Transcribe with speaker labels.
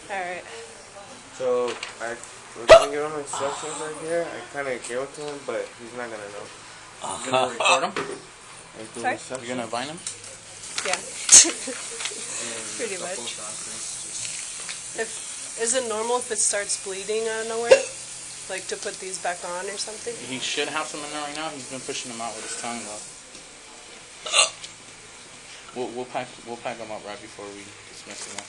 Speaker 1: Alright.
Speaker 2: So, we're gonna give him instructions right here. I kind of gave it to him, but he's not gonna know.
Speaker 3: You gonna record him?
Speaker 1: Sorry?
Speaker 3: You gonna bind him?
Speaker 1: Yeah. Pretty much. Is it normal if it starts bleeding out of nowhere? Like to put these back on or something?
Speaker 3: He should have some in there right now. He's been pushing them out with his tongue though. We'll pack them up right before we dismiss him.